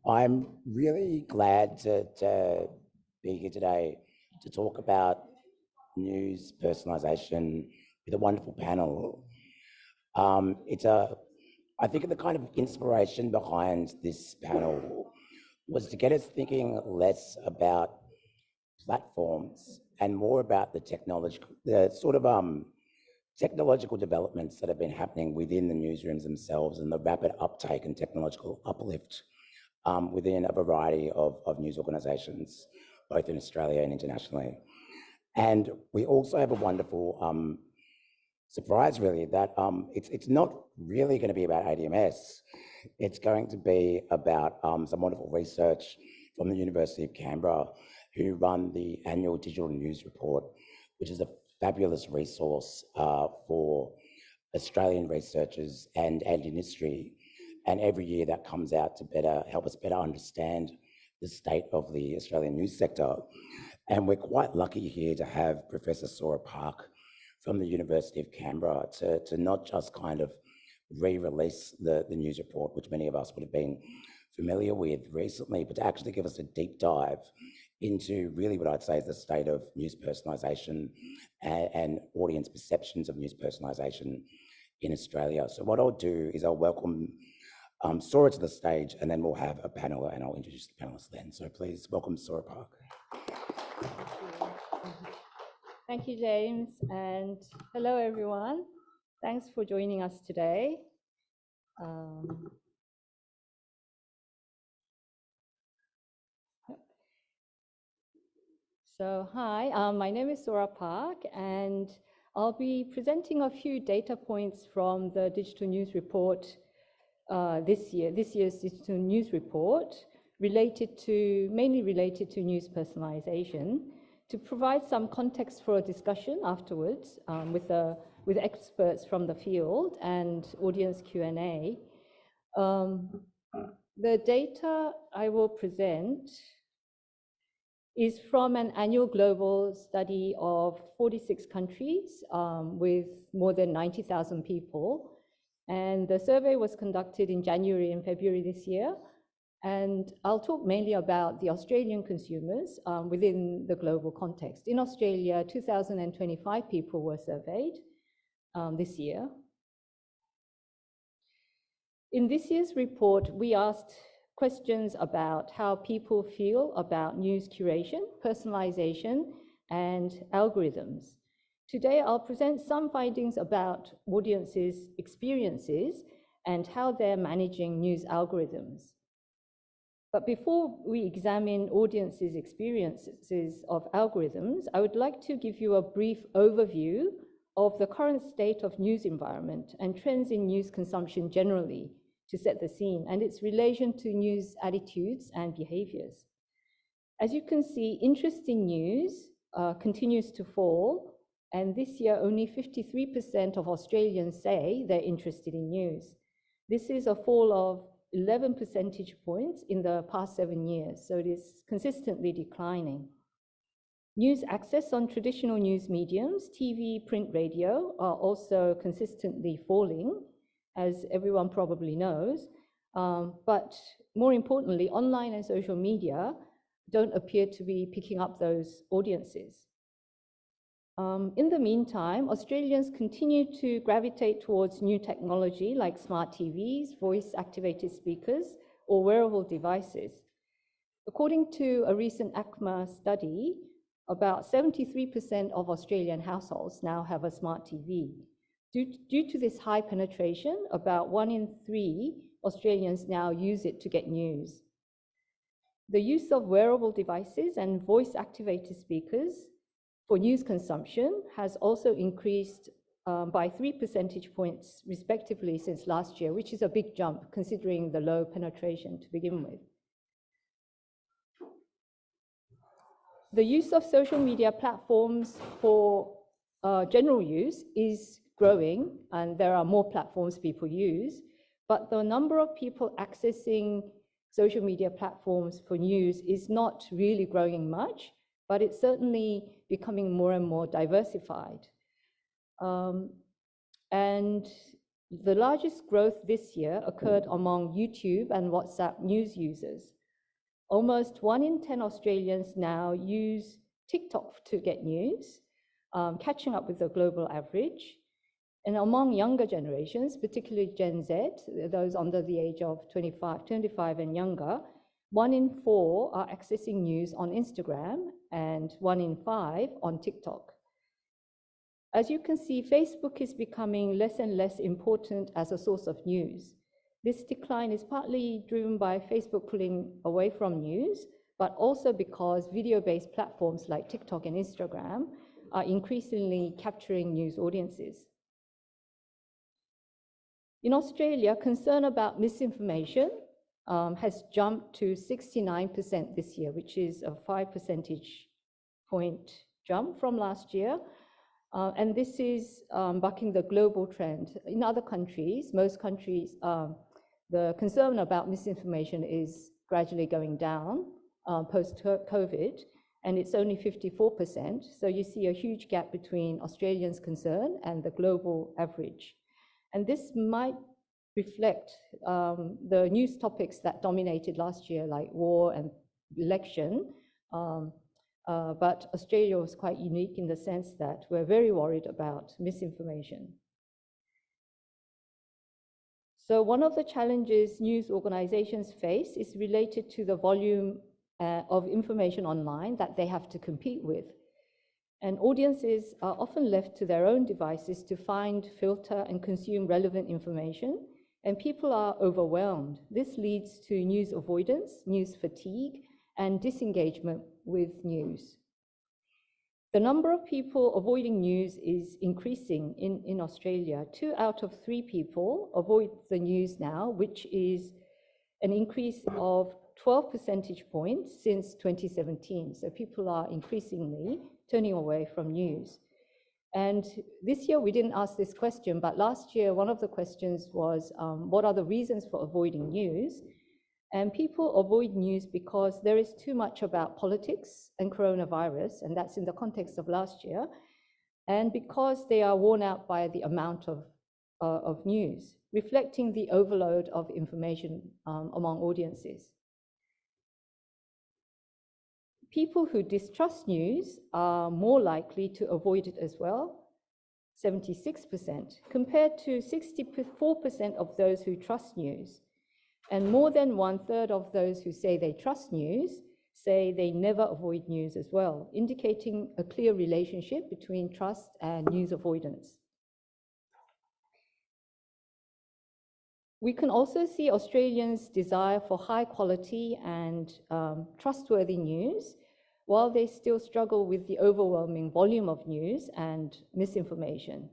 I'm really glad to be here today to talk about news personalisation with a wonderful panel. I think the kind of inspiration behind this panel was to get us thinking less about platforms and more about the technological developments that have been happening within the newsrooms themselves and the rapid uptake and technological uplift within a variety of news organisations, both in Australia and internationally. And we also have a wonderful surprise, really, that it's not really going to be about ADM+S. It's going to be about some wonderful research from the University of Canberra, who run the annual digital news report, which is a fabulous resource for Australian researchers and industry. And every year that comes out to help us better understand the state of the Australian news sector. And we're quite lucky here to have Professor Sora from the University of Canberra to not just kind of re-release the news report, which many of us would have been familiar with recently, but to actually give us a deep dive into really what I'd say is the state of news personalisation and audience perceptions of news personalisation in Australia. So what I'll do is I'll welcome Sora to the stage, and then we'll have a panel, and I'll introduce the panelists then. So please welcome Sora Park. Thank you, James, and hello, everyone. Thanks for joining us today. Hi, my name is Sora Park, and I'll be presenting a few data points from the digital news report this year's digital news report, mainly related to news personalisation, to provide some context for a discussion afterwards with experts from the field and audience Q&A. The data I will present is from an annual global study of 46 countries with more than 90,000 people. And the survey was conducted in January and February this year. And I'll talk mainly about the Australian consumers within the global context. In Australia, 2,025 people were surveyed this year. In this year's report, we asked questions about how people feel about news curation, personalisation, and algorithms. Today, I'll present some findings about audiences' experiences and how they're managing news algorithms. But before we examine audiences' experiences of algorithms, I would like to give you a brief overview of the current state of news environment and trends in news consumption generally to set the scene and its relation to news attitudes and behaviors. As you can see, interest in news continues to fall, and this year only 53% of Australians say they're interested in news. This is a fall of 11 percentage points in the past 7 years, so it is consistently declining. News access on traditional news mediums, TV, print, radio, are also consistently falling, as everyone probably knows. But more importantly, online and social media don't appear to be picking up those audiences. In the meantime, Australians continue to gravitate towards new technology like smart TVs, voice-activated speakers, or wearable devices. According to a recent ACMA study, about 73% of Australian households now have a smart TV. Due to this high penetration, about 1 in 3 Australians now use it to get news. The use of wearable devices and voice-activated speakers for news consumption has also increased by 3 percentage points respectively since last year, which is a big jump considering the low penetration to begin with. The use of social media platforms for general use is growing, and there are more platforms people use, but the number of people accessing social media platforms for news is not really growing much, but it's certainly becoming more and more diversified. And The largest growth this year occurred among YouTube and WhatsApp news users. Almost 1 in 10 Australians now use TikTok to get news, catching up with the global average. And among younger generations, particularly Gen Z, those under the age of 25 and younger, 1 in 4 are accessing news on Instagram and 1 in 5 on TikTok. As you can see, Facebook is becoming less and less important as a source of news. This decline is partly driven by Facebook pulling away from news, but also because video-based platforms like TikTok and Instagram are increasingly capturing news audiences. In Australia, concern about misinformation has jumped to 69% this year, which is a 5 percentage point jump from last year. And this is bucking the global trend. In other countries, most countries, the concern about misinformation is gradually going down post-COVID, and it's only 54%. So you see a huge gap between Australians' concern and the global average. And this might reflect the news topics that dominated last year, like war and election. But Australia was quite unique in the sense that we're very worried about misinformation. So one of the challenges news organizations face is related to the volume of information online that they have to compete with. And audiences are often left to their own devices to find, filter, and consume relevant information, and people are overwhelmed. This leads to news avoidance, news fatigue, and disengagement with news. The number of people avoiding news is increasing in Australia. 2 out of 3 people avoid the news now, which is an increase of 12 percentage points since 2017. So people are increasingly turning away from news. And this year we didn't ask this question, but last year one of the questions was, what are the reasons for avoiding news? And people avoid news because there is too much about politics and coronavirus, and that's in the context of last year, and because they are worn out by the amount of news, reflecting the overload of information among audiences. People who distrust news are more likely to avoid it as well, 76%, compared to 64% of those who trust news. And more than 1/3 of those who say they trust news say they never avoid news as well, indicating a clear relationship between trust and news avoidance. We can also see Australians' desire for high quality and trustworthy news, while they still struggle with the overwhelming volume of news and misinformation.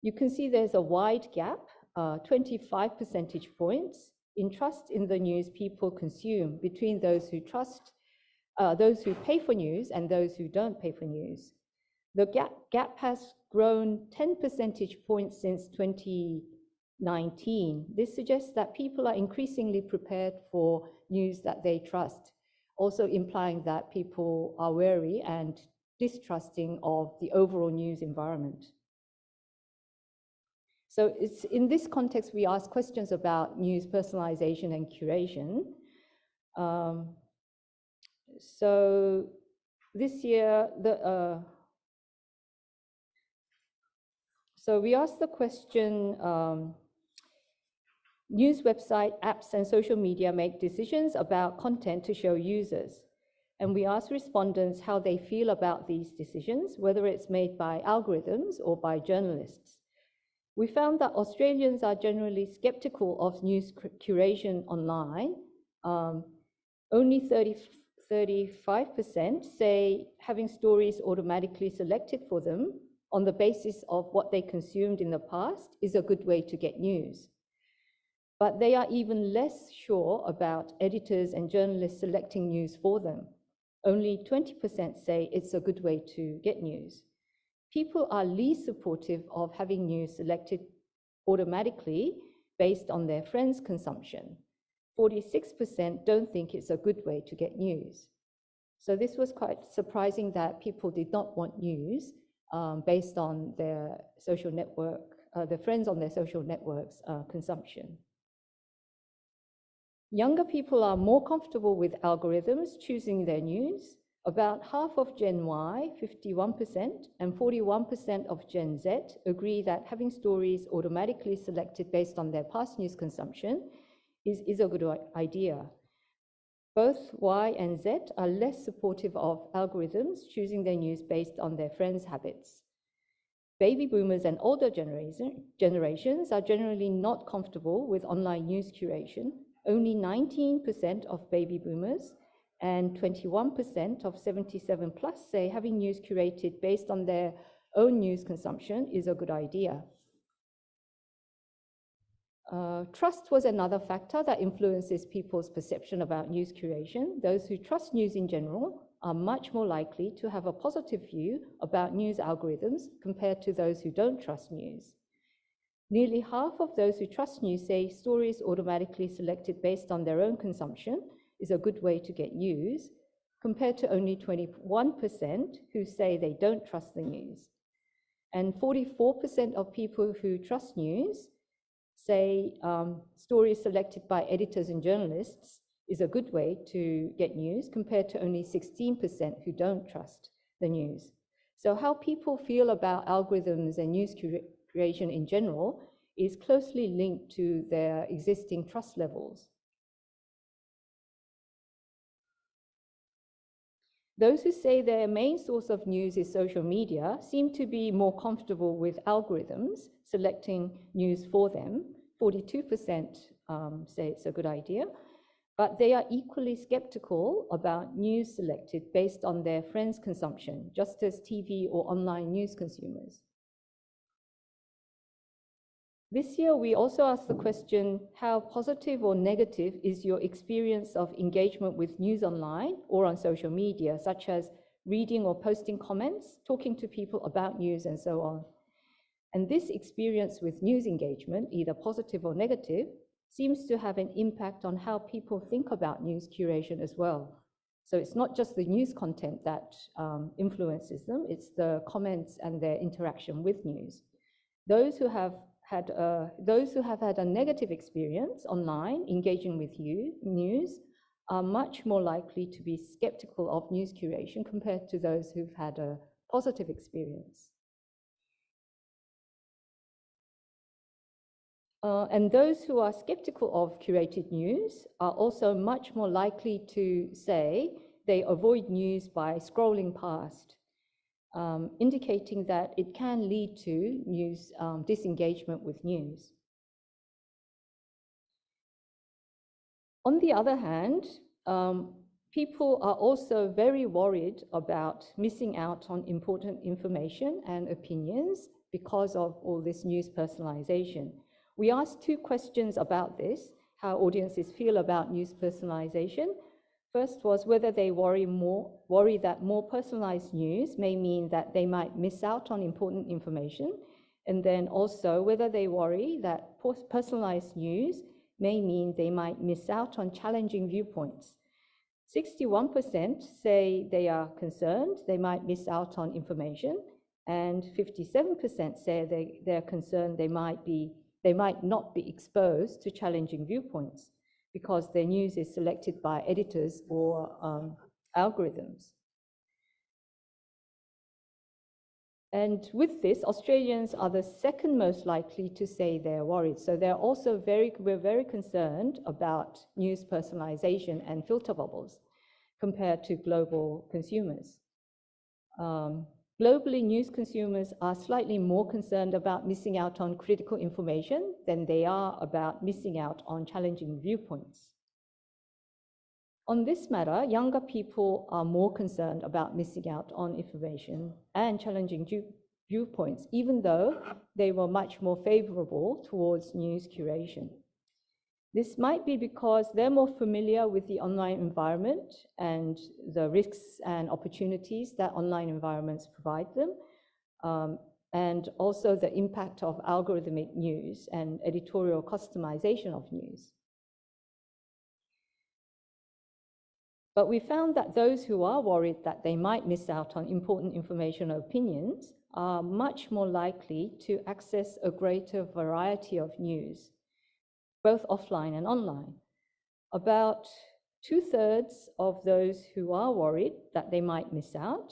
You can see there's a wide gap, 25 percentage points, in trust in the news people consume between those who trust, those who pay for news and those who don't pay for news. The gap has grown 10 percentage points since 2019. This suggests that people are increasingly prepared for news that they trust, also implying that people are wary and distrusting of the overall news environment. So it's in this context we ask questions about news personalization and curation. So this year, so we asked the question, news website, apps, and social media make decisions about content to show users. And we asked respondents how they feel about these decisions, whether it's made by algorithms or by journalists. We found that Australians are generally skeptical of news curation online. Only 35% say having stories automatically selected for them on the basis of what they consumed in the past is a good way to get news. But they are even less sure about editors and journalists selecting news for them. Only 20% say it's a good way to get news. People are least supportive of having news selected automatically based on their friends' consumption. 46% don't think it's a good way to get news. So this was quite surprising that people did not want news based on their social network their friends on their social networks consumption. Younger people are more comfortable with algorithms choosing their news. About half of Gen Y, 51%, and 41% of Gen Z agree that having stories automatically selected based on their past news consumption is a good idea. Both Y and Z are less supportive of algorithms choosing their news based on their friends' habits. Baby boomers and older generations are generally not comfortable with online news curation. Only 19% of baby boomers and 21% of 77 plus say having news curated based on their own news consumption is a good idea. Trust was another factor that influences people's perception about news curation. Those who trust news in general are much more likely to have a positive view about news algorithms compared to those who don't trust news. Nearly half of those who trust news say stories automatically selected based on their own consumption is a good way to get news, compared to only 21% who say they don't trust the news. And 44% of people who trust news say stories selected by editors and journalists is a good way to get news, compared to only 16% who don't trust the news. So how people feel about algorithms and news curation in general is closely linked to their existing trust levels. Those who say their main source of news is social media seem to be more comfortable with algorithms selecting news for them. 42% say it's a good idea, but they are equally skeptical about news selected based on their friends' consumption, just as TV or online news consumers. This year, we also asked the question, how positive or negative is your experience of engagement with news online or on social media, such as reading or posting comments, talking to people about news, and so on. And this experience with news engagement, either positive or negative, seems to have an impact on how people think about news curation as well. So it's not just the news content that influences them, it's the comments and their interaction with news. Those who have had a negative experience online engaging with news are much more likely to be skeptical of news curation compared to those who've had a positive experience. And those who are skeptical of curated news are also much more likely to say they avoid news by scrolling past, indicating that it can lead to news disengagement with news. On the other hand, people are also very worried about missing out on important information and opinions because of all this news personalization. We asked 2 questions about this, how audiences feel about news personalization. First was whether they worry that more personalized news may mean that they might miss out on important information, and then also whether they worry that personalized news may mean they might miss out on challenging viewpoints. 61% say they are concerned they might miss out on information, and 57% say they're concerned they might not be exposed to challenging viewpoints because their news is selected by editors or algorithms. And with this, Australians are the second most likely to say they're worried. So we're very concerned about news personalization and filter bubbles compared to global consumers. Globally, news consumers are slightly more concerned about missing out on critical information than they are about missing out on challenging viewpoints. On this matter, younger people are more concerned about missing out on information and challenging viewpoints, even though they were much more favorable towards news curation. This might be because they're more familiar with the online environment and the risks and opportunities that online environments provide them, and also the impact of algorithmic news and editorial customization of news. But we found that those who are worried that they might miss out on important information or opinions are much more likely to access a greater variety of news, both offline and online. About 2/3 of those who are worried that they might miss out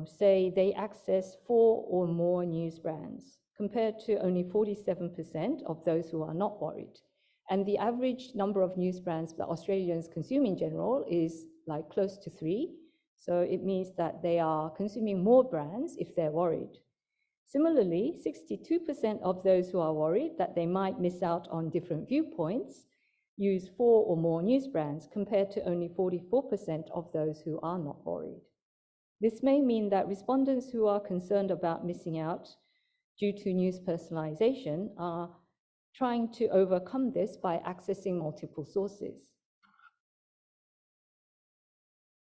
say they access 4 or more news brands, compared to only 47% of those who are not worried. And the average number of news brands that Australians consume in general is like close to 3. So it means that they are consuming more brands if they're worried. Similarly, 62% of those who are worried that they might miss out on different viewpoints use 4 or more news brands, compared to only 44% of those who are not worried. This may mean that respondents who are concerned about missing out due to news personalization are trying to overcome this by accessing multiple sources.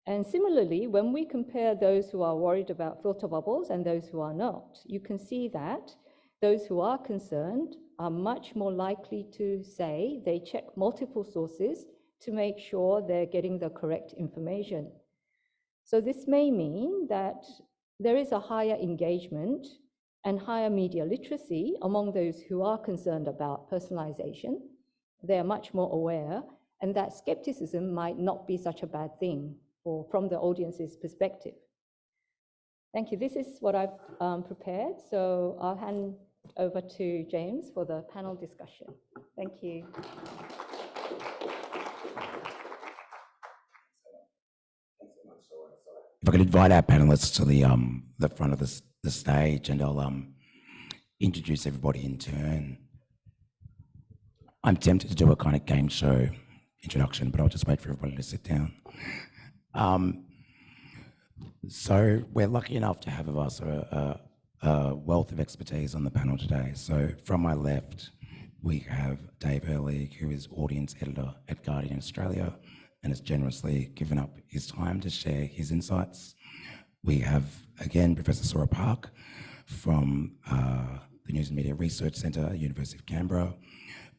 And similarly, when we compare those who are worried about filter bubbles and those who are not, you can see that those who are concerned are much more likely to say they check multiple sources to make sure they're getting the correct information. So this may mean that there is a higher engagement and higher media literacy among those who are concerned about personalization. They're much more aware, and that skepticism might not be such a bad thing from the audience's perspective. Thank you. This is what I've prepared. So I'll hand over to James for the panel discussion. Thank you. If I could invite our panelists to the front of the stage, and I'll introduce everybody in turn. I'm tempted to do a kind of game show introduction, but I'll just wait for everybody to sit down. So we're lucky enough to have of us a wealth of expertise on the panel today. So from my left, we have Dave Earley, who is audience editor at Guardian Australia and has generously given up his time to share his insights. We have, again, Professor Sora Park from the News and Media Research Centre, University of Canberra.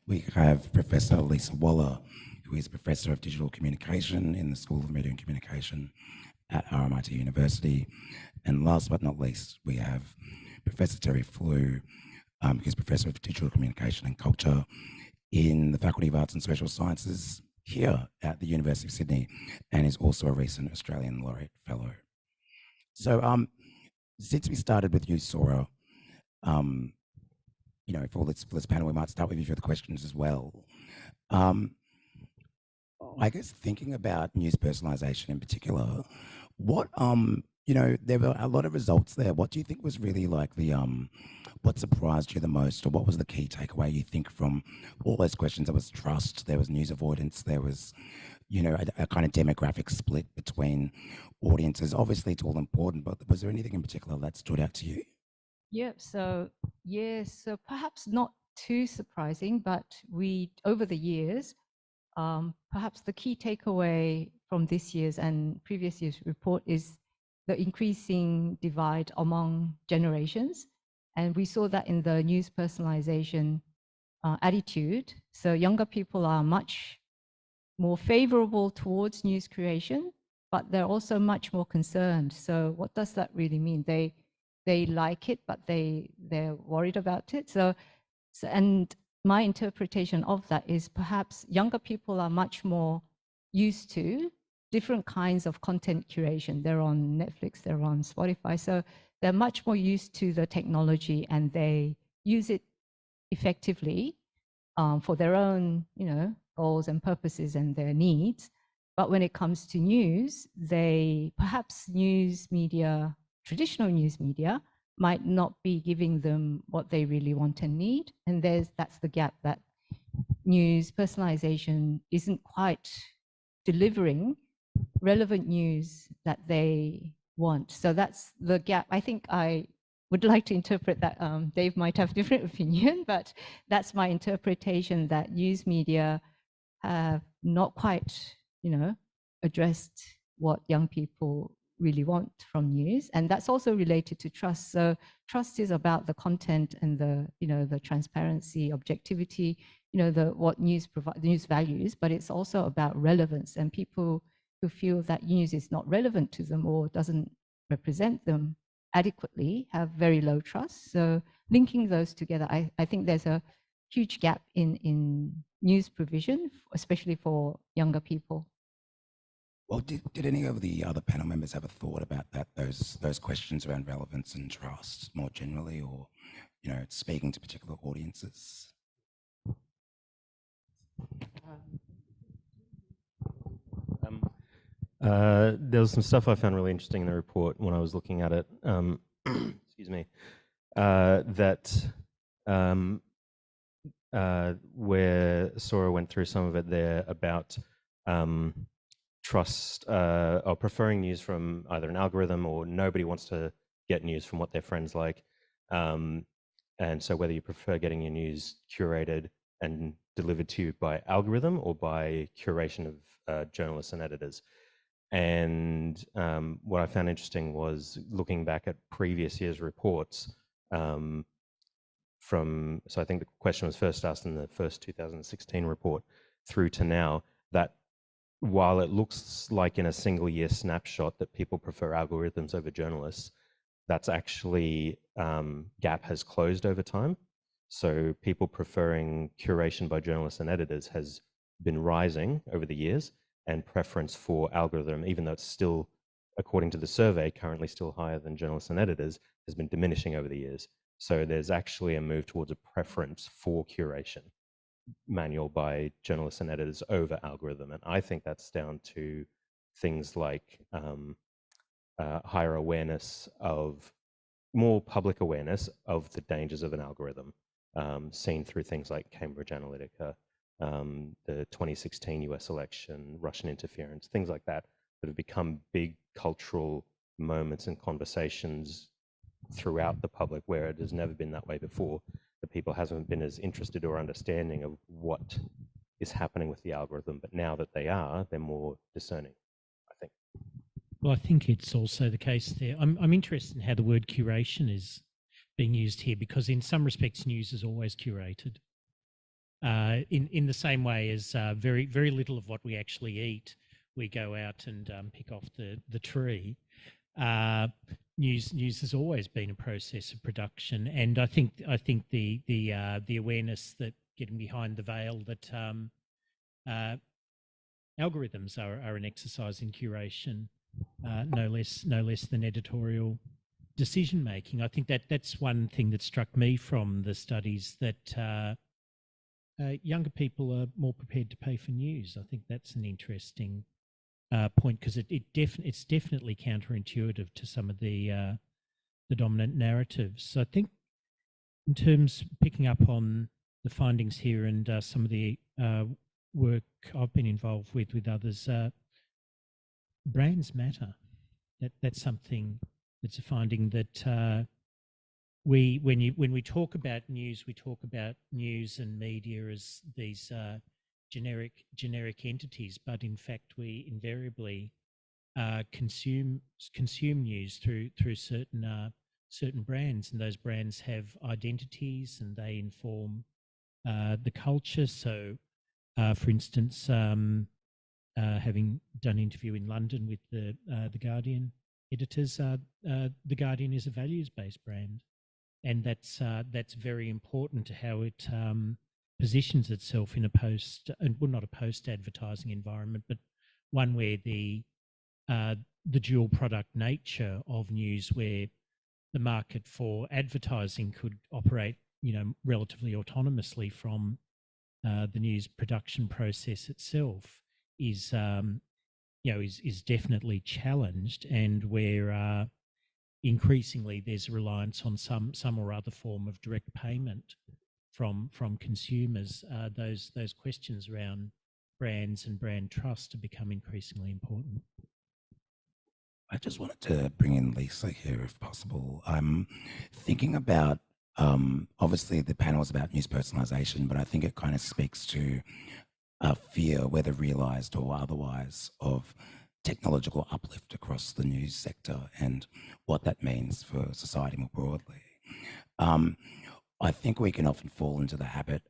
We have Professor Lisa Waller, who is Professor of Digital Communication in the School of Media and Communication at RMIT University. And last but not least, we have Professor Terry Flew, who's Professor of Digital Communication and Culture in the Faculty of Arts and Social Sciences here at the University of Sydney, and is also a recent Australian Laureate Fellow. So since we started with you, Sora, you know, for this panel, we might start with you for the questions as well. I guess thinking about news personalisation in particular, what, you know, there were a lot of results there. What do you think was really like the, what surprised you the most, or what was the key takeaway you think from all those questions? There was trust, there was news avoidance, there was, you know, a kind of demographic split between audiences. Obviously it's all important, but was there anything in particular that stood out to you? Yeah, so perhaps not too surprising, but over the years, perhaps the key takeaway from this year's and previous year's report is the increasing divide among generations. And we saw that in the news personalization attitude. So younger people are much more favorable towards news creation, but they're also much more concerned. So what does that really mean? They like it, but they're worried about it. So and my interpretation of that is perhaps younger people are much more used to different kinds of content curation. They're on Netflix, they're on Spotify. So they're much more used to the technology, and they use it effectively for their own, you know, goals and purposes and their needs. But when it comes to news, perhaps news media, traditional news media, might not be giving them what they really want and need. And that's the gap, that news personalization isn't quite delivering relevant news that they want. So that's the gap. I think I would like to interpret that. Dave might have a different opinion, but that's my interpretation, that news media have not quite, you know, addressed what young people really want from news. And that's also related to trust. So trust is about the content and the, you know, the transparency, objectivity, you know, what news values, but it's also about relevance. And people who feel that news is not relevant to them or doesn't represent them adequately have very low trust. So linking those together, I think there's a huge gap in news provision, especially for younger people. Well, did any of the other panel members have a thought about that, those questions around relevance and trust more generally, or, you know, speaking to particular audiences? There was some stuff I found really interesting in the report when I was looking at it. Excuse me. Where Sora went through some of it there about trust or preferring news from either an algorithm, or nobody wants to get news from what their friends like. And so whether you prefer getting your news curated and delivered to you by algorithm or by curation of journalists and editors. And what I found interesting was looking back at previous year's reports so I think the question was first asked in the first 2016 report through to now, that while it looks like in a single year snapshot that people prefer algorithms over journalists, that's actually, gap has closed over time. So people preferring curation by journalists and editors has been rising over the years, and preference for algorithm, even though it's still, according to the survey, currently still higher than journalists and editors, has been diminishing over the years. So there's actually a move towards a preference for curation, manual by journalists and editors over algorithm. And I think that's down to things like higher awareness of, more public awareness of the dangers of an algorithm, seen through things like Cambridge Analytica, the 2016 US election, Russian interference, things like that, that have become big cultural moments and conversations throughout the public, where it has never been that way before. The people hasn't been as interested or understanding of what is happening with the algorithm, but now that they are, they're more discerning, I think. Well, I think it's also the case there. I'm interested in how the word curation is being used here, because in some respects, news is always curated. In the same way as very little of what we actually eat, we go out and pick off the tree. News has always been a process of production, and I think the awareness that getting behind the veil that algorithms are an exercise in curation, no less than editorial decision making. I think that's one thing that struck me from the studies, that younger people are more prepared to pay for news. I think that's an interesting point, because it's definitely counterintuitive to some of the dominant narratives. So I think, in terms picking up on the findings here and some of the work I've been involved with others, brands matter. That's something that's a finding that when we talk about news, we talk about news and media as these generic entities, but in fact we invariably consume news through certain brands, and those brands have identities and they inform the culture. So, for instance, having done an interview in London with the Guardian editors, the Guardian is a values-based brand, and that's very important to how it positions itself in not a post-advertising environment, but one where the dual product nature of news, where the market for advertising could operate, relatively autonomously from the news production process itself, is definitely challenged, and where increasingly there's a reliance on some or other form of direct payment from consumers. Those questions around brands and brand trust have become increasingly important. I just wanted to bring in Lisa here, if possible. I'm thinking about, obviously the panel is about news personalisation, but I think it kind of speaks to a fear, whether realised or otherwise, of technological uplift across the news sector and what that means for society more broadly. I think we can often fall into the habit,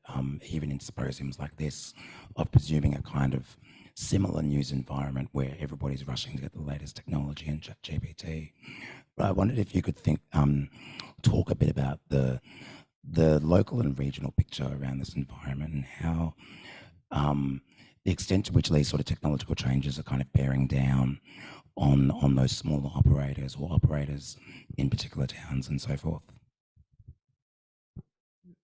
even in symposiums like this, of presuming a kind of similar news environment where everybody's rushing to get the latest technology and ChatGPT. But I wondered if you could talk a bit about the local and regional picture around this environment and how the extent to which these sort of technological changes are kind of bearing down on those smaller operators or operators in particular towns and so forth.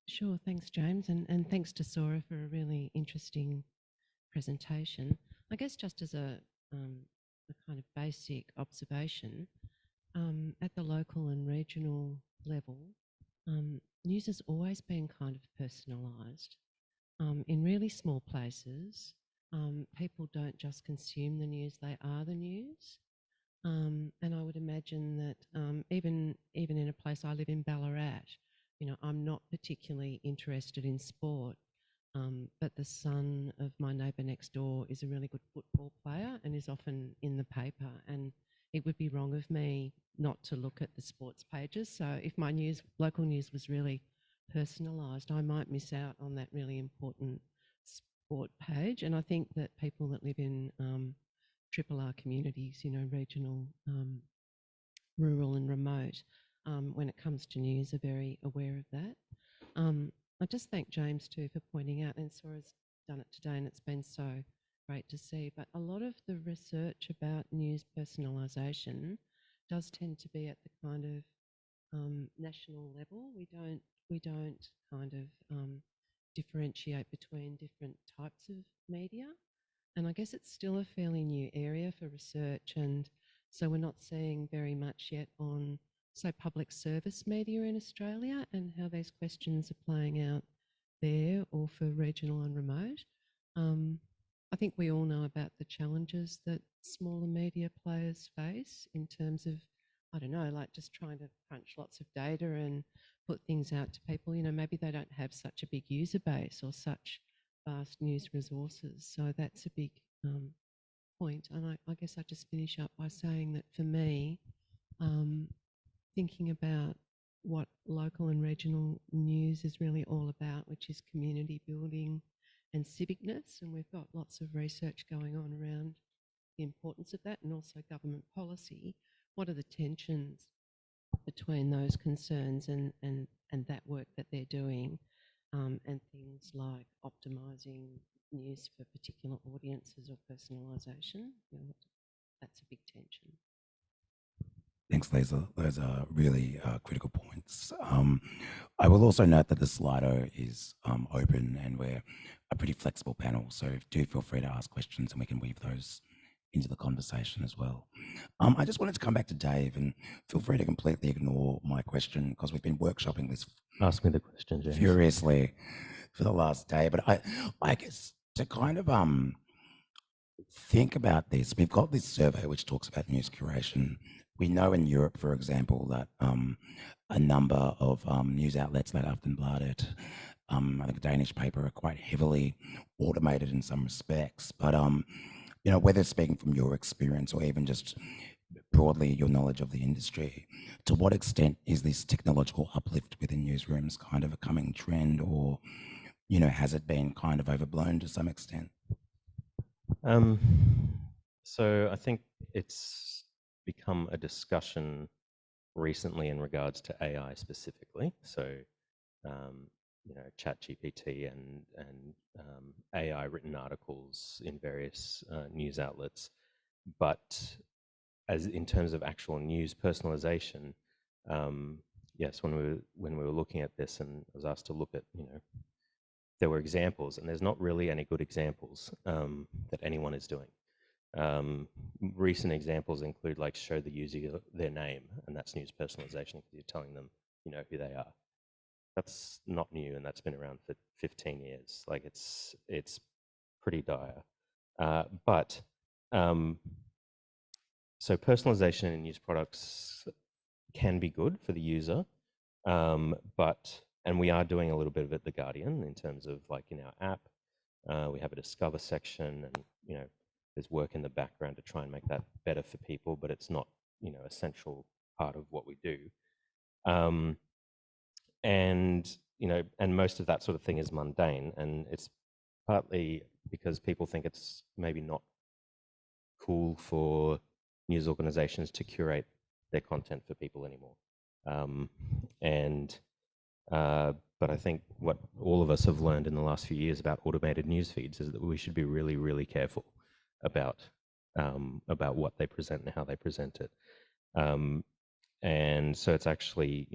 Sure, thanks, James, and thanks to Sora for a really interesting presentation. I guess just as a kind of basic observation, at the local and regional level, news has always been kind of personalised. In really small places, people don't just consume the news, they are the news. And I would imagine that even in a place, I live in Ballarat, you know, I'm not particularly interested in sport, but the son of my neighbour next door is a really good football player and is often in the paper. And it would be wrong of me not to look at the sports pages. So if my local news was really personalised, I might miss out on that really important sport page. And I think that people that live in triple R communities, you know, regional, rural and remote, when it comes to news, are very aware of that. I just thank James too for pointing out, and Sora's done it today, and it's been so great to see. But a lot of the research about news personalisation does tend to be at the kind of national level. We don't kind of differentiate between different types of media. And I guess it's still a fairly new area for research, and so we're not seeing very much yet on, say, public service media in Australia and how these questions are playing out there, or for regional and remote. I think we all know about the challenges that smaller media players face in terms of, I don't know, like just trying to crunch lots of data and put things out to people. You know, maybe they don't have such a big user base or such vast news resources. So that's a big point. And I guess I just finish up by saying that for me, thinking about what local and regional news is really all about, which is community building and civicness, and we've got lots of research going on around the importance of that, and also government policy. What are the tensions between those concerns and that work that they're doing, and things like optimising news for particular audiences or personalisation? You know, that's a big tension. Thanks, Lisa. Those are really critical points. I will also note that the Slido is open and we're a pretty flexible panel, so do feel free to ask questions and we can weave those into the conversation as well. I just wanted to come back to Dave, and feel free to completely ignore my question because we've been workshopping this Ask me the question, James. furiously for the last day. But I guess to kind of think about this, we've got this survey which talks about news curation. We know in Europe, for example, that a number of news outlets like Aftenbladet, I think a Danish paper, are quite heavily automated in some respects. But you know, whether speaking from your experience or even just broadly your knowledge of the industry, to what extent is this technological uplift within newsrooms kind of a coming trend, or, you know, has it been kind of overblown to some extent? So I think it's become a discussion recently in regards to AI specifically. So, you know, ChatGPT and AI written articles in various news outlets. But as in terms of actual news personalization, yes, when we were looking at this, and I was asked to look at, you know, there were examples, and there's not really any good examples that anyone is doing. Recent examples include like show the user their name, and that's news personalization because you're telling them, you know, who they are. That's not new, and that's been around for 15 years. Like it's pretty dire. But so personalization in news products can be good for the user, and we are doing a little bit of it at The Guardian in terms of like in our app, we have a discover section, and, you know, there's work in the background to try and make that better for people, but it's not, you know, essential part of what we do. And, you know, and most of that sort of thing is mundane, and it's partly because people think it's maybe not cool for news organizations to curate their content for people anymore. But I think what all of us have learned in the last few years about automated news feeds is that we should be really, really careful about what they present and how they present it. And so it's actually,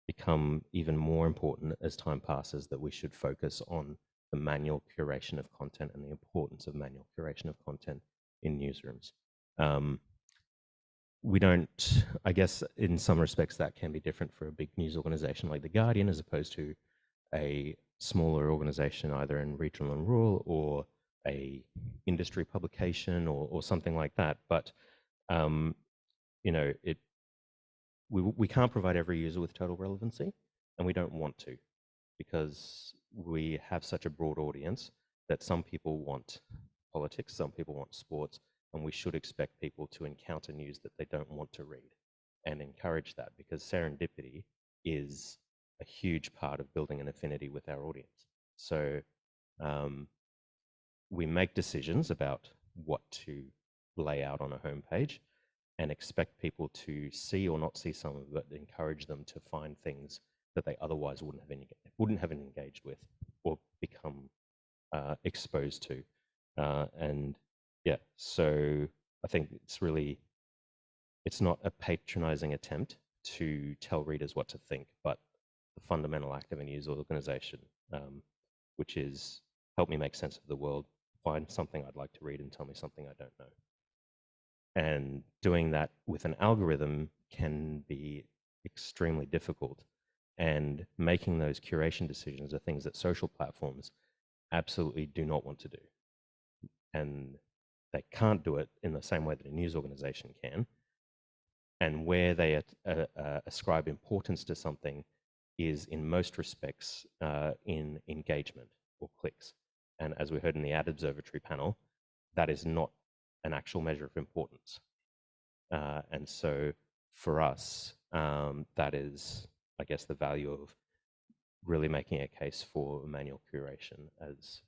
become even more important as time passes that we should focus on the manual curation of content and the importance of manual curation of content in newsrooms. We don't, I guess in some respects that can be different for a big news organization like The Guardian as opposed to a smaller organization either in regional and rural or a industry publication or something like that. But, we can't provide every user with total relevancy, and we don't want to, because we have such a broad audience that some people want politics, some people want sports, and we should expect people to encounter news that they don't want to read and encourage that, because serendipity is a huge part of building an affinity with our audience. So we make decisions about what to lay out on a homepage and expect people to see or not see some of it, encourage them to find things that they otherwise wouldn't have engaged with or become exposed to. So I think it's not a patronizing attempt to tell readers what to think, but the fundamental act of a news organization, which is help me make sense of the world, find something I'd like to read and tell me something I don't know. And doing that with an algorithm can be extremely difficult. And making those curation decisions are things that social platforms absolutely do not want to do. And they can't do it in the same way that a news organization can. And where they ascribe importance to something is, in most respects, in engagement or clicks. And as we heard in the Ad Observatory panel, that is not an actual measure of importance. And so for us, that is, I guess, the value of really making a case for manual curation as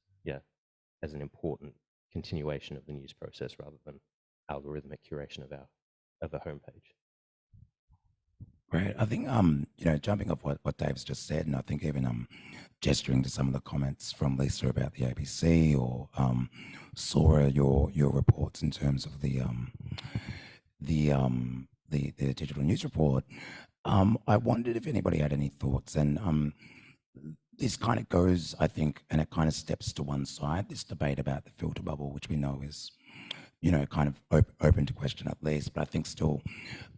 an important continuation of the news process rather than algorithmic curation of a homepage. Great. I think, jumping off what Dave's just said, and I think even gesturing to some of the comments from Lisa about the ABC or Sora, your reports in terms of the digital news report, I wondered if anybody had any thoughts. And this kind of goes, I think, and it kind of steps to one side, this debate about the filter bubble, which we know is, kind of open to question at least, but I think still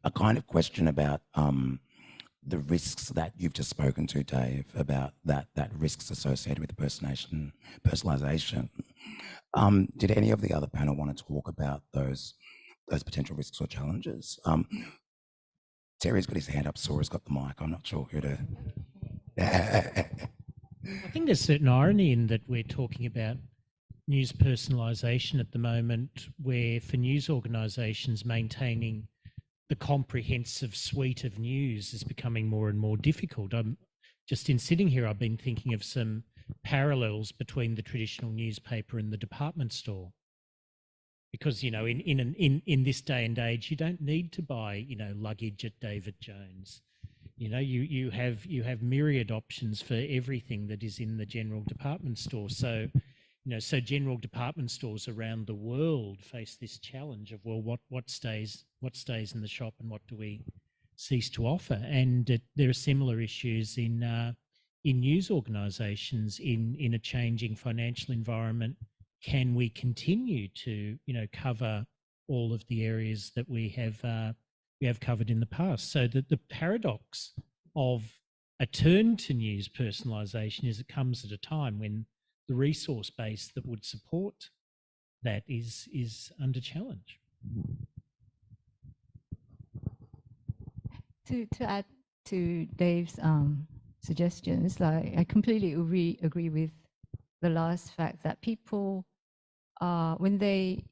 a kind of question about the risks that you've just spoken to, Dave, about that risks associated with personalisation. Did any of the other panel want to talk about those potential risks or challenges? Terry's got his hand up, Sora's got the mic. I'm not sure who to... I think there's certain irony in that we're talking about news personalisation at the moment, where for news organisations maintaining the comprehensive suite of news is becoming more and more difficult. I'm just in sitting here, I've been thinking of some parallels between the traditional newspaper and the department store. Because, in this day and age, you don't need to buy, luggage at David Jones. You have myriad options for everything that is in the general department store. So, so general department stores around the world face this challenge of, well, what stays in the shop and what do we cease to offer? And there are similar issues in news organisations in a changing financial environment. Can we continue to cover all of the areas that we have covered in the past? So that the paradox of a turn to news personalisation is it comes at a time when the resource base that would support that is under challenge. To add to Dave's suggestions, I completely agree with the last fact that people, when they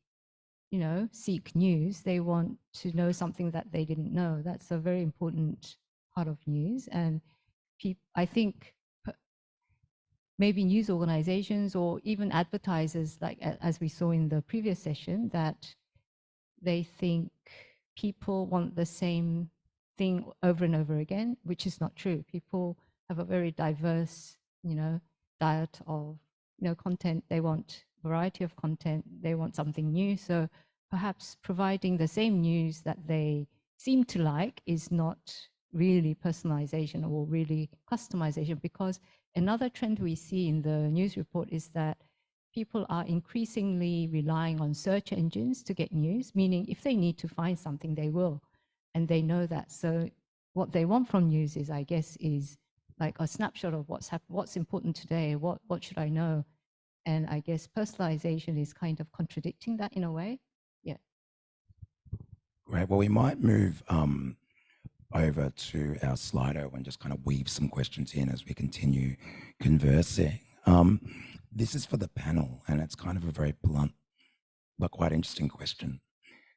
seek news, they want to know something that they didn't know. That's a very important part of news, and I think maybe news organizations or even advertisers, like as we saw in the previous session, that they think people want the same thing over and over again, which is not true. People have a very diverse, diet of, content. They want variety of content. They want something new. So perhaps providing the same news that they seem to like is not really personalization or really customization, because another trend we see in the news report is that people are increasingly relying on search engines to get news, meaning if they need to find something, they will, and they know that. So what they want from news is, I guess, is like a snapshot of what's important today, what should I know? And I guess personalization is kind of contradicting that in a way. Yeah. Great. Well, we might move over to our Slido and just kind of weave some questions in as we continue conversing. This is for the panel, and it's kind of a very blunt but quite interesting question.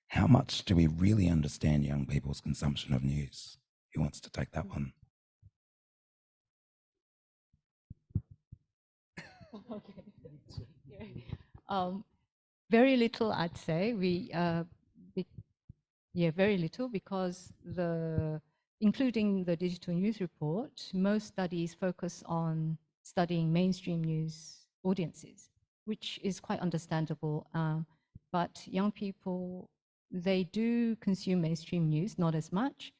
How much do we really understand young people's consumption of news? Who wants to take that one? Very little, I'd say. Very little, because including the digital news report, most studies focus on studying mainstream news audiences, which is quite understandable. But young people, they do consume mainstream news, not as much.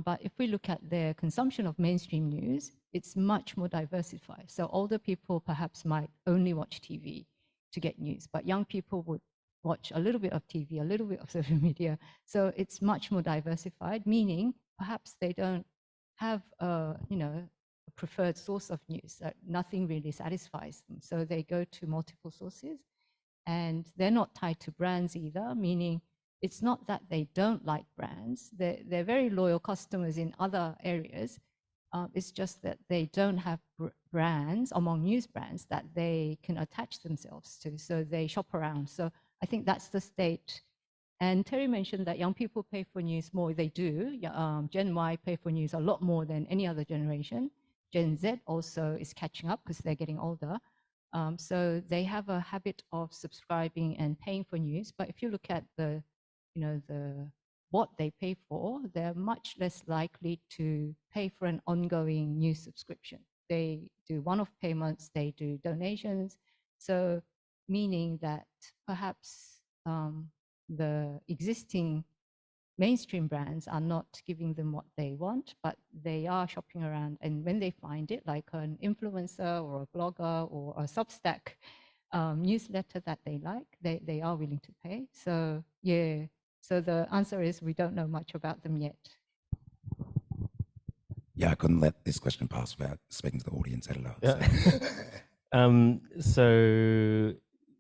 But if we look at their consumption of mainstream news, it's much more diversified. So older people perhaps might only watch TV to get news, but young people would watch a little bit of TV, a little bit of social media. So it's much more diversified, meaning perhaps they don't have a preferred source of news, that nothing really satisfies them. So they go to multiple sources, and they're not tied to brands either, meaning it's not that they don't like brands. They're very loyal customers in other areas. It's just that they don't have brands among news brands that they can attach themselves to. So they shop around. So I think that's the state. And Terry mentioned that young people pay for news more. They do. Gen Y pay for news a lot more than any other generation. Gen Z also is catching up because they're getting older. So they have a habit of subscribing and paying for news. But if you look at what they pay for, they're much less likely to pay for an ongoing news subscription. They do one-off payments, they do donations. So meaning that perhaps the existing mainstream brands are not giving them what they want, but they are shopping around. And when they find it, like an influencer or a blogger or a Substack newsletter that they like, they are willing to pay. So yeah, so the answer is we don't know much about them yet. Yeah, I couldn't let this question pass without speaking to the audience editor. Yeah. So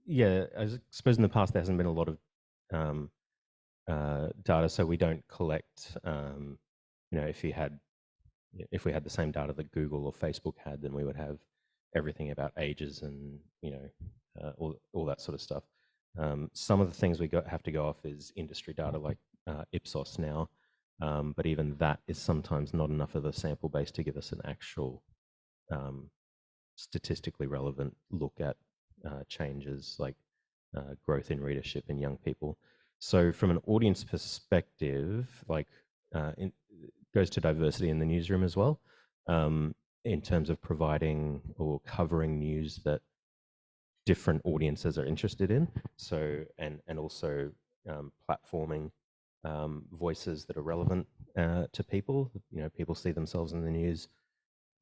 yeah, I suppose in the past there hasn't been a lot of data, so we don't collect. If we had the same data that Google or Facebook had, then we would have everything about ages and all that sort of stuff. Some of the things we have to go off is industry data, like Ipsos now, but even that is sometimes not enough of a sample base to give us an actual statistically relevant look at changes like growth in readership in young people. So from an audience perspective, it goes to diversity in the newsroom as well, in terms of providing or covering news that different audiences are interested in. So, and also platforming voices that are relevant to people. People see themselves in the news,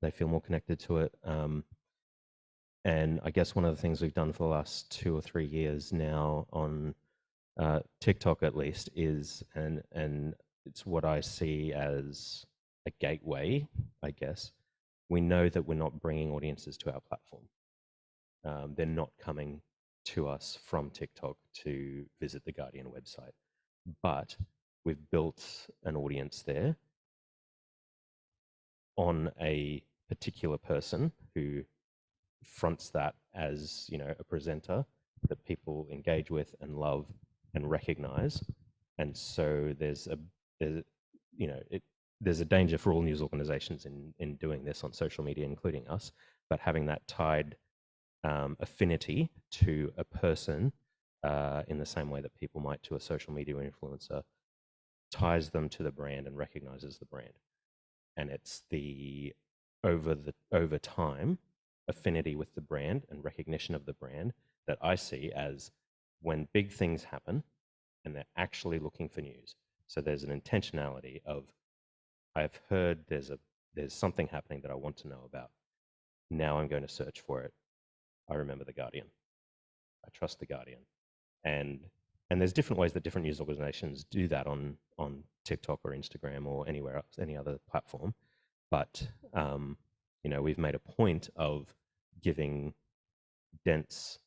they feel more connected to it. And I guess one of the things we've done for the last 2 or 3 years now on TikTok, at least, is, and it's what I see as a gateway, I guess. We know that we're not bringing audiences to our platform. They're not coming to us from TikTok to visit the Guardian website, but we've built an audience there on a particular person who fronts that as a presenter that people engage with and love and recognize. And so there's a danger for all news organizations in doing this on social media, including us, but having that tied affinity to a person in the same way that people might to a social media influencer ties them to the brand and recognizes the brand. And it's the over time affinity with the brand and recognition of the brand that I see as when big things happen and they're actually looking for news. So there's an intentionality of, I've heard there's something happening that I want to know about. Now I'm going to search for it. I remember The Guardian. I trust The Guardian. And there's different ways that different news organizations do that on TikTok or Instagram or anywhere else, any other platform. But, we've made a point of giving dense,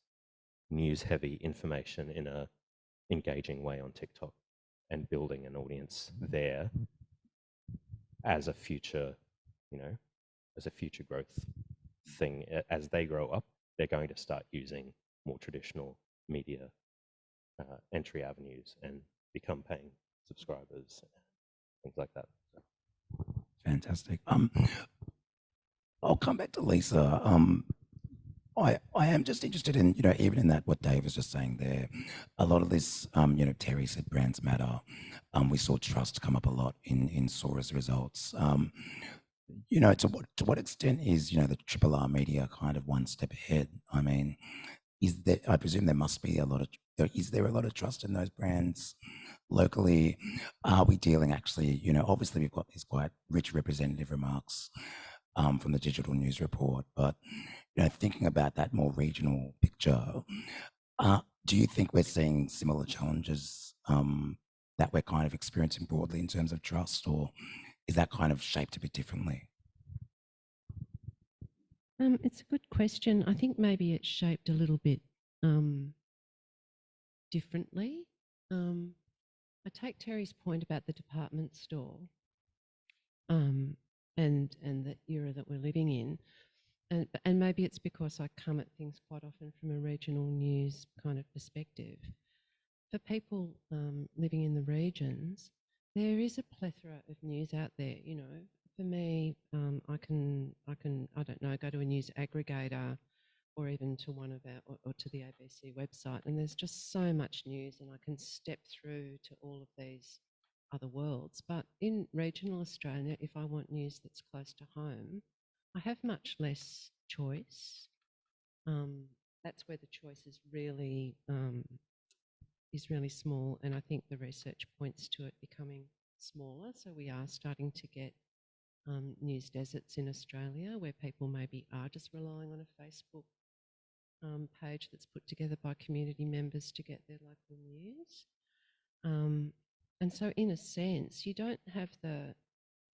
news-heavy information in a engaging way on TikTok and building an audience there as a future, as a future growth thing. As they grow up, they're going to start using more traditional media entry avenues and become paying subscribers, things like that. Fantastic. I'll come back to Lisa. I am just interested in, even in that, what Dave was just saying there, a lot of this, Terry said brands matter. We saw trust come up a lot in Sora's results. To what extent is, the Triple R media kind of one step ahead? I mean, I presume there must be is there a lot of trust in those brands locally? Are we dealing actually, obviously we've got these quite rich representative remarks from the digital news report, but, thinking about that more regional picture, do you think we're seeing similar challenges that we're kind of experiencing broadly in terms of trust, or is that kind of shaped a bit differently? It's a good question. I think maybe it's shaped a little bit differently. I take Terry's point about the department store and the era that we're living in, and maybe it's because I come at things quite often from a regional news kind of perspective. For people living in the regions, there is a plethora of news out there. For me, I don't know, go to a news aggregator or even to one of our, or to the ABC website, and there's just so much news, and I can step through to all of these other worlds. But in regional Australia, if I want news that's close to home, I have much less choice. That's where the choice is really small, and I think the research points to it becoming smaller. So we are starting to get news deserts in Australia where people maybe are just relying on a Facebook page that's put together by community members to get their local news. And so in a sense, you don't have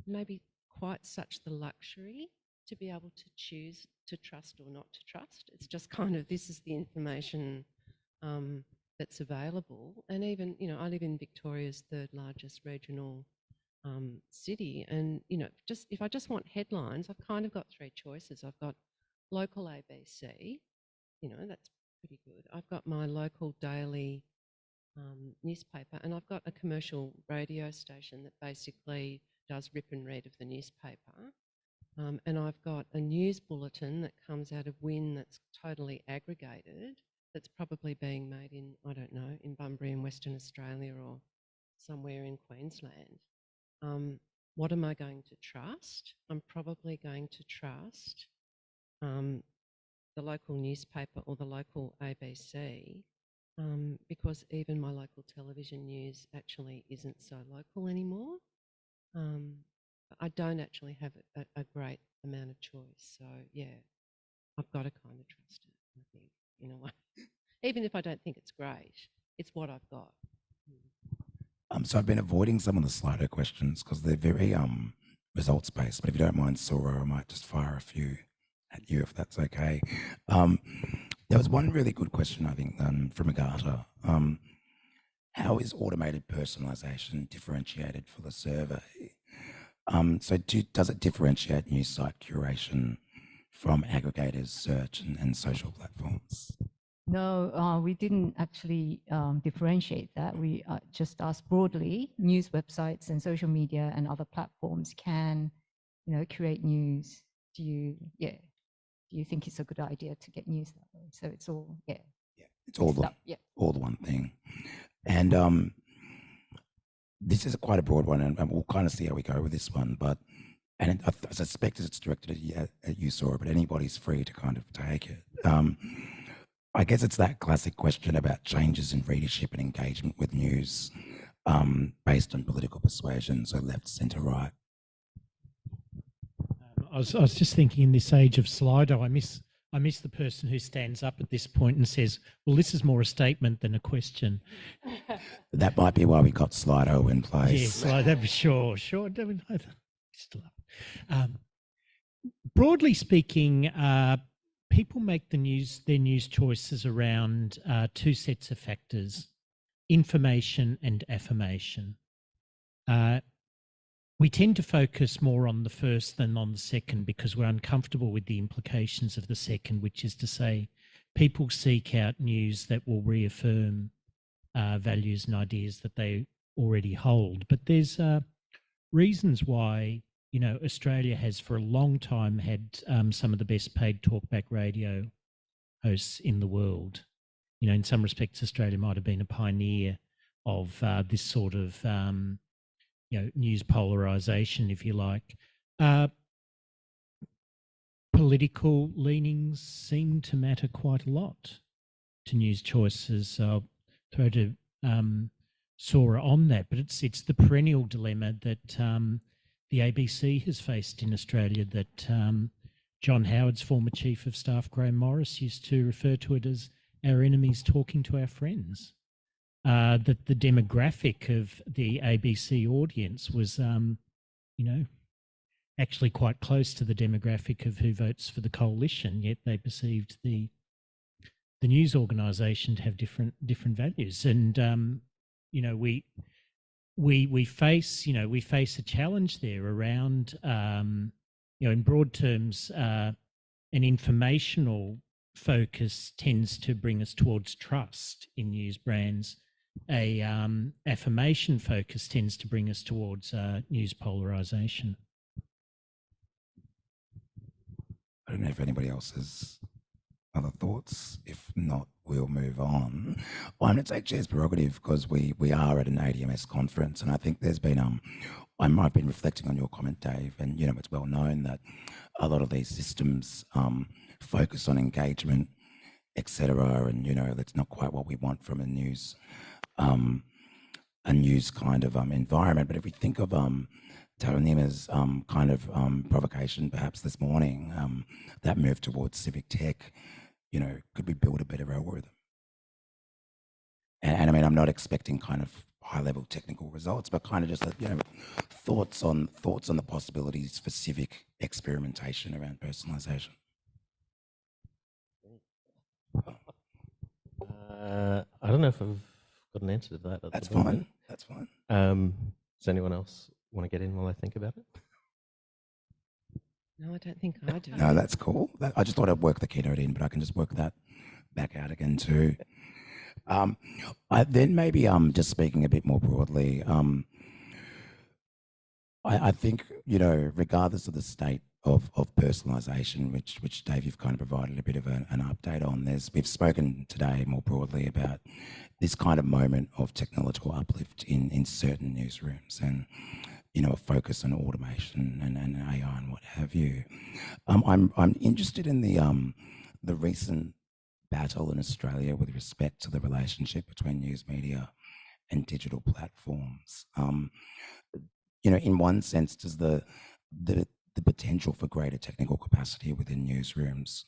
maybe quite such the luxury to be able to choose to trust or not to trust. It's just kind of, this is the information that's available. And even, I live in Victoria's third largest regional city, and just if I just want headlines, I've kind of got three choices. I've got local ABC, that's pretty good. I've got my local daily newspaper, and I've got a commercial radio station that basically does rip and read of the newspaper. And I've got a news bulletin that comes out of WIN that's totally aggregated, that's probably being made in, I don't know, in Bunbury in Western Australia or somewhere in Queensland. What am I going to trust? I'm probably going to trust the local newspaper or the local ABC because even my local television news actually isn't so local anymore. I don't actually have a great amount of choice. So, yeah, I've got to kind of trust it, I think, in a way. Even if I don't think it's great, it's what I've got. So I've been avoiding some of the Slido questions because they're very results-based, but if you don't mind, Sora, I might just fire a few at you if that's okay. There was one really good question, I think, from Agata. How is automated personalisation differentiated for the survey? So does it differentiate news site curation from aggregators, search and social platforms? No, we didn't actually differentiate that. We just asked broadly, news websites and social media and other platforms can, create news. Do you think it's a good idea to get news that way? So it's all, it's all the one thing. And this is quite a broad one, and we'll kind of see how we go with this one. But I suspect it's directed at you, Sora, but anybody's free to kind of take it. I guess it's that classic question about changes in readership and engagement with news based on political persuasion, so left, centre, right. I was just thinking, in this age of Slido, I miss the person who stands up at this point and says, well, this is more a statement than a question. That might be why we got Slido in place. Yes, Slido, sure. Still up. Broadly speaking, people make their news choices around two sets of factors: information and affirmation. We tend to focus more on the first than on the second because we're uncomfortable with the implications of the second, which is to say people seek out news that will reaffirm values and ideas that they already hold. But there's reasons why, you know, Australia has for a long time had some of the best paid talkback radio hosts in the world. You know, in some respects, Australia might have been a pioneer of this sort of you know, news polarisation, if you like. Political leanings seem to matter quite a lot to news choices. I'll throw to Sora on that, but it's the perennial dilemma that the ABC has faced in Australia, that John Howard's former Chief of Staff, Graham Morris, used to refer to it as our enemies talking to our friends. That the demographic of the ABC audience was, you know, actually quite close to the demographic of who votes for the coalition, yet they perceived the news organisation to have different values. And you know, we face a challenge there around, you know, in broad terms, an informational focus tends to bring us towards trust in news brands. A affirmation focus tends to bring us towards news polarisation. I don't know if anybody else has other thoughts. If not, we'll move on. I'm going to take Chair's prerogative because we are at an ADM+S conference, and I think there's been I've been reflecting on your comment, Dave, and you know, it's well known that a lot of these systems focus on engagement, etc., and you know, that's not quite what we want from a news kind of environment. But if we think of Taranima's kind of provocation perhaps this morning, that move towards civic tech, you know, could we build a better algorithm? And I mean, I'm not expecting kind of high-level technical results, but kind of just, you know, thoughts on the possibilities for civic experimentation around personalisation. I don't know if I've got an answer to that. That's fine. That's fine. Does anyone else want to get in while I think about it? No, I don't think I do. No, that's cool. I just thought I'd work the keynote in, but I can just work that back out again too. Then maybe just speaking a bit more broadly, I think, you know, regardless of the state of personalisation, which Dave, you've kind of provided a bit of an update on, we've spoken today more broadly about this kind of moment of technological uplift in certain newsrooms, and you know, a focus on automation and AI and what have you. I'm interested in the recent battle in Australia with respect to the relationship between news media and digital platforms. You know, in one sense, does the potential for greater technical capacity within newsrooms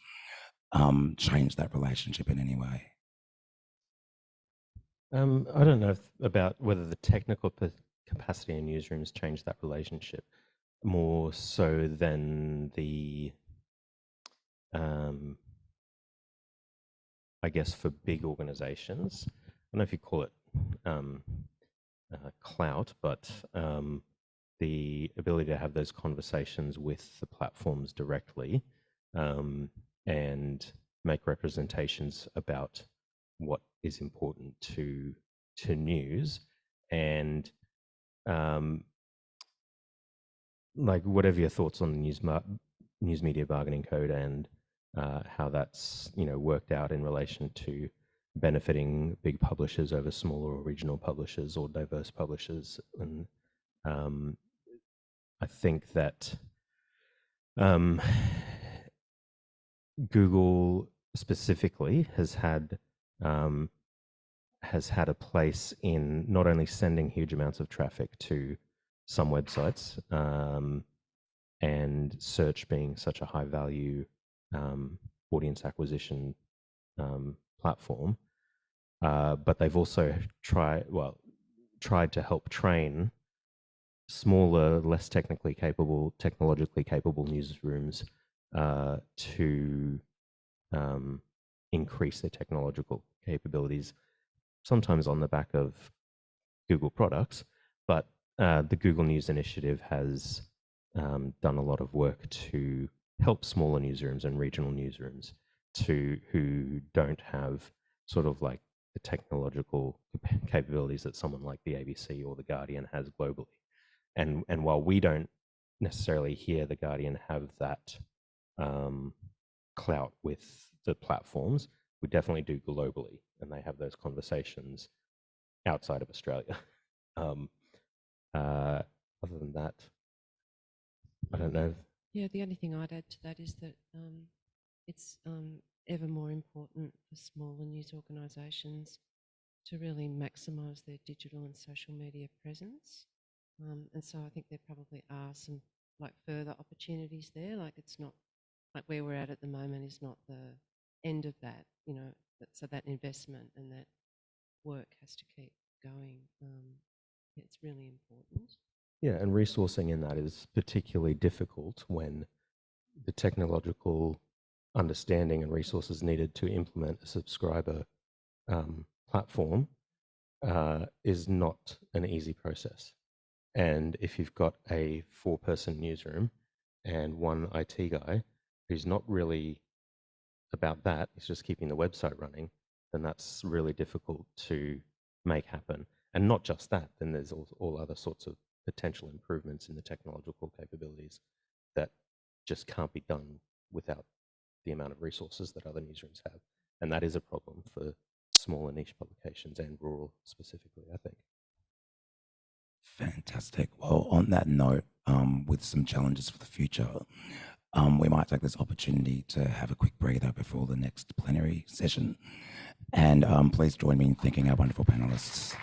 change that relationship in any way? I don't know about whether the technical capacity in newsrooms change that relationship more so than the, I guess, for big organizations. I don't know if you call it clout, but the ability to have those conversations with the platforms directly and make representations about what is important to news, and like, whatever your thoughts on the news media bargaining code and how that's, you know, worked out in relation to benefiting big publishers over smaller or regional publishers or diverse publishers. And I think that Google specifically has had a place in not only sending huge amounts of traffic to some websites, and search being such a high value audience acquisition platform, but they've also tried to help train smaller, less technologically capable newsrooms to increase their technological capabilities, sometimes on the back of Google products. But the Google News Initiative has done a lot of work to help smaller newsrooms and regional newsrooms who don't have sort of like the technological capabilities that someone like the ABC or the Guardian has globally. And while we don't necessarily hear the Guardian have that clout with the platforms, we definitely do globally, and they have those conversations outside of Australia. Other than that, I don't know. Yeah, the only thing I'd add to that is that it's ever more important for smaller news organisations to really maximise their digital and social media presence. And so I think there probably are some like further opportunities there. Like it's not like where we're at the moment is not the end of that, you know. So that investment and that work has to keep going. It's really important. Yeah, and resourcing in that is particularly difficult when the technological understanding and resources needed to implement a subscriber platform is not an easy process. And if you've got a 4-person newsroom and one IT guy who's not really about that, he's just keeping the website running, then that's really difficult to make happen. And not just that, then there's all other sorts of potential improvements in the technological capabilities that just can't be done without the amount of resources that other newsrooms have. And that is a problem for smaller niche publications and rural specifically, I think. Fantastic. Well, on that note, with some challenges for the future, we might take this opportunity to have a quick breather before the next plenary session. And please join me in thanking our wonderful panelists.